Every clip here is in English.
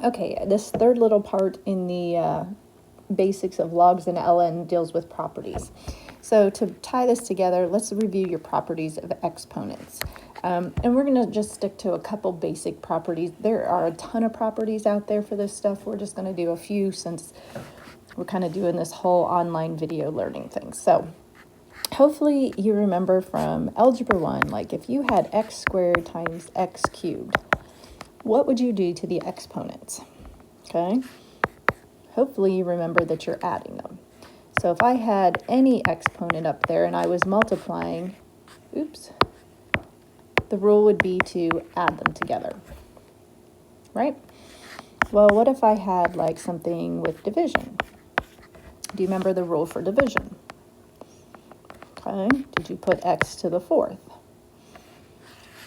Okay, this third little part in the basics of logs and ln deals with properties. So to tie this together, let's review your properties of exponents. And we're going to just stick to a couple basic properties. There are a ton of properties out there for this stuff. We're just going to do a few since we're kind of doing this whole online video learning thing. So hopefully you remember from Algebra 1, like if you had x squared times x cubed, what would you do to the exponents? Okay. Hopefully you remember that you're adding them. So if I had any exponent up there and I was multiplying, the rule would be to add them together, right? Well, what if I had like something with division? Do you remember the rule for division? Okay, did you put x to the fourth?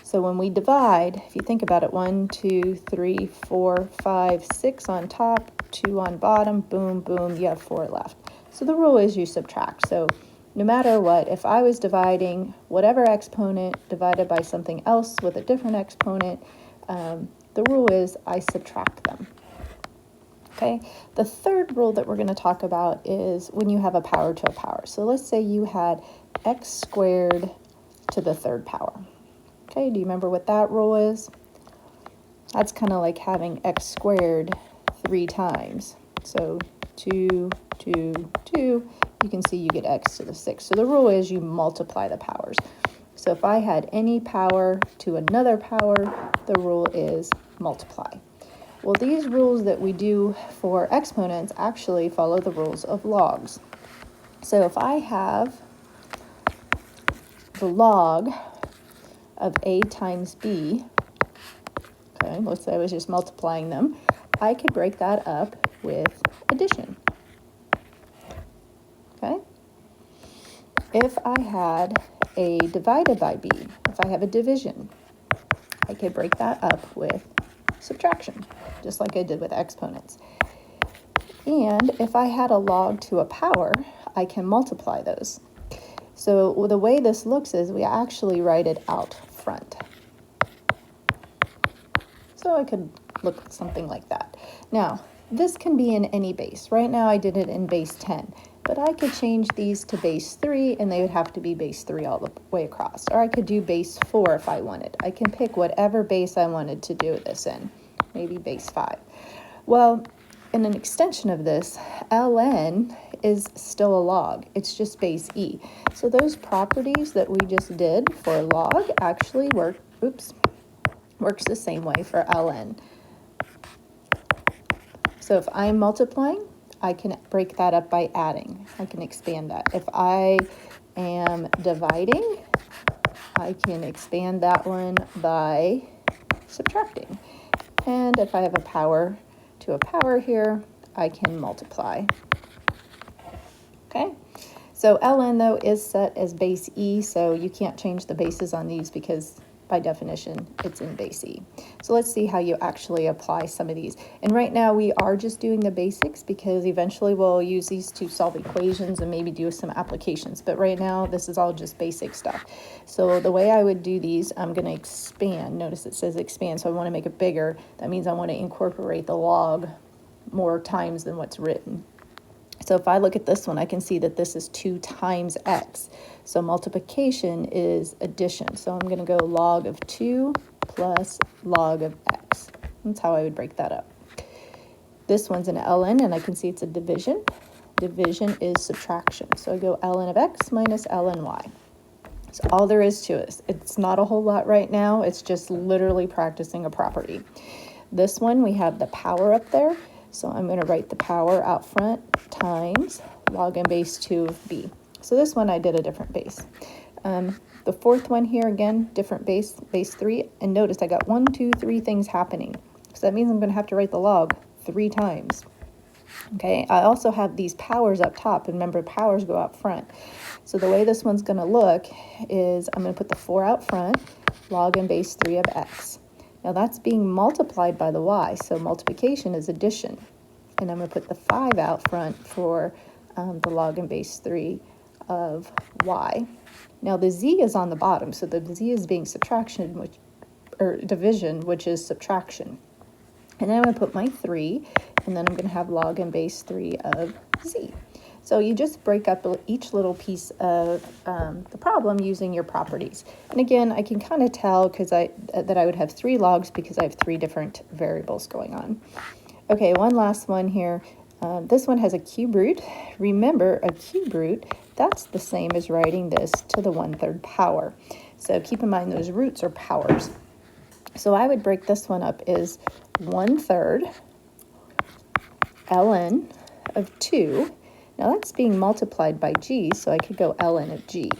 So when we divide, if you think about it, 1, 2, 3, 4, 5, 6 on top, 2 on bottom, boom, boom, you have 4 left. So the rule is you subtract. So no matter what, if I was dividing whatever exponent divided by something else with a different exponent, the rule is I subtract them. Okay, the third rule that we're going to talk about is when you have a power to a power. So let's say you had x squared to the third power. Okay, do you remember what that rule is? That's kind of like having x squared 3 times. So 2, 2, 2, you can see you get x to the 6. So the rule is you multiply the powers. So if I had any power to another power, the rule is multiply. Well, these rules that we do for exponents actually follow the rules of logs. So if I have the log of a times b, okay, let's say I was just multiplying them, I could break that up with addition. Okay? If I had a divided by b, if I have a division, I could break that up with subtraction, just like I did with exponents. And if I had a log to a power, I can multiply those. So the way this looks is we actually write it out front. So I could look something like that. Now, this can be in any base. Right now I did it in base 10, but I could change these to base 3 and they would have to be base 3 all the way across. Or I could do base 4 if I wanted. I can pick whatever base I wanted to do this in, maybe base 5. Well, in an extension of this, ln is still a log. It's just base e. So those properties that we just did for log actually works the same way for ln. So if I'm multiplying, I can break that up by adding. I can expand that. If I am dividing, I can expand that one by subtracting. And if I have a power to a power here, I can multiply. Okay, so ln though is set as base e, so you can't change the bases on these because by definition it's in base e. So let's see how you actually apply some of these. And right now we are just doing the basics because eventually we'll use these to solve equations and maybe do some applications. But right now this is all just basic stuff. So the way I would do these, I'm going to expand. Notice it says expand, so I want to make it bigger. That means I want to incorporate the log more times than what's written. So if I look at this one, I can see that this is 2 times x. So multiplication is addition. So I'm going to go log of 2 plus log of x. That's how I would break that up. This one's an ln, and I can see it's a division. Division is subtraction. So I go ln of x minus ln y. So all there is to it. It's not a whole lot right now. It's just literally practicing a property. This one, we have the power up there. So I'm going to write the power out front times log and base 2 of b. So this one I did a different base. The fourth one here, again, different base, base 3. And notice I got 1, 2, 3 things happening. So that means I'm going to have to write the log 3 times. Okay, I also have these powers up top. And remember, powers go out front. So the way this one's going to look is I'm going to put the 4 out front, log and base 3 of x. Now that's being multiplied by the y, so multiplication is addition. And I'm going to put the 5 out front for the log and base 3 of y. Now the z is on the bottom, so the z is being subtraction, or division, which is subtraction. And then I'm going to put my 3, and then I'm going to have log and base 3 of z. So you just break up each little piece of the problem using your properties. And again, I can kind of tell that I would have 3 logs because I have 3 different variables going on. Okay, one last one here. This one has a cube root. Remember, a cube root, that's the same as writing this to the 1/3 power. So keep in mind those roots are powers. So I would break this one up as 1/3 ln of 2. Now that's being multiplied by g, so I could go ln of g.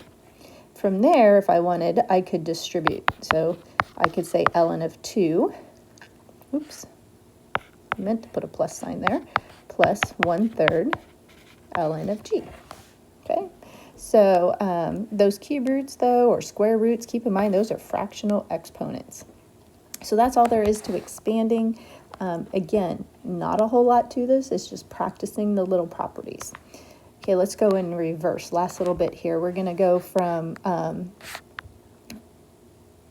From there, if I wanted, I could distribute. So I could say ln of 2, oops, I meant to put a plus sign there, plus 1/3 ln of g. Okay, so those cube roots, though, or square roots, keep in mind those are fractional exponents. So that's all there is to expanding. Again, not a whole lot to this. It's just practicing the little properties. Okay, let's go in reverse. Last little bit here. We're going to go from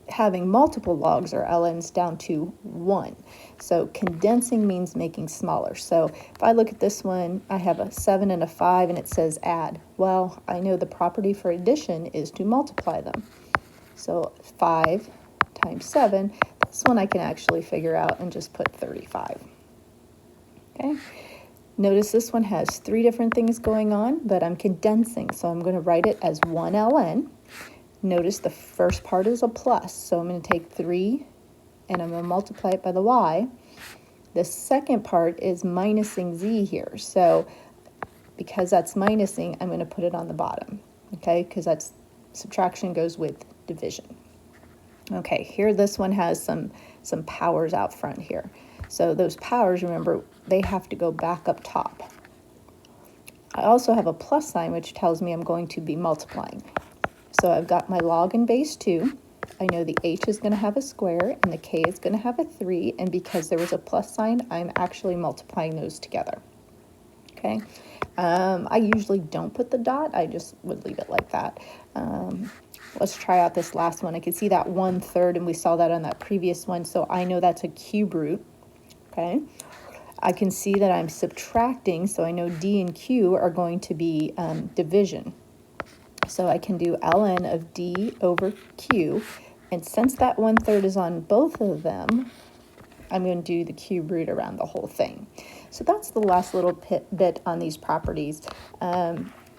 having multiple logs or ln's down to 1. So condensing means making smaller. So if I look at this one, I have a 7 and a 5 and it says add. Well, I know the property for addition is to multiply them. So 5 times 7, this one I can actually figure out and just put 35. Okay. Notice this one has 3 different things going on, but I'm condensing, so I'm going to write it as 1 ln. Notice the first part is a plus, so I'm going to take 3 and I'm going to multiply it by the y. The second part is minusing z here, so because that's minusing, I'm going to put it on the bottom, okay, because that's subtraction goes with division. Okay, here this one has some powers out front here. So those powers, remember, they have to go back up top. I also have a plus sign, which tells me I'm going to be multiplying. So I've got my log and base 2. I know the h is going to have a square and the k is going to have a 3. And because there was a plus sign, I'm actually multiplying those together. Okay. I usually don't put the dot. I just would leave it like that. Let's try out this last one. I can see that 1/3, and we saw that on that previous one. So I know that's a cube root. Okay. I can see that I'm subtracting, so I know d and q are going to be division. So I can do ln of d over q, and since that 1/3 is on both of them, I'm going to do the cube root around the whole thing. So that's the last little bit on these properties.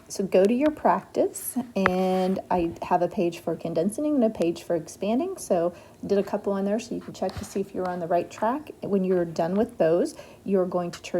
So go to your practice, and I have a page for condensing and a page for expanding. So I did a couple on there so you can check to see if you're on the right track. When you're done with those, you're going to turn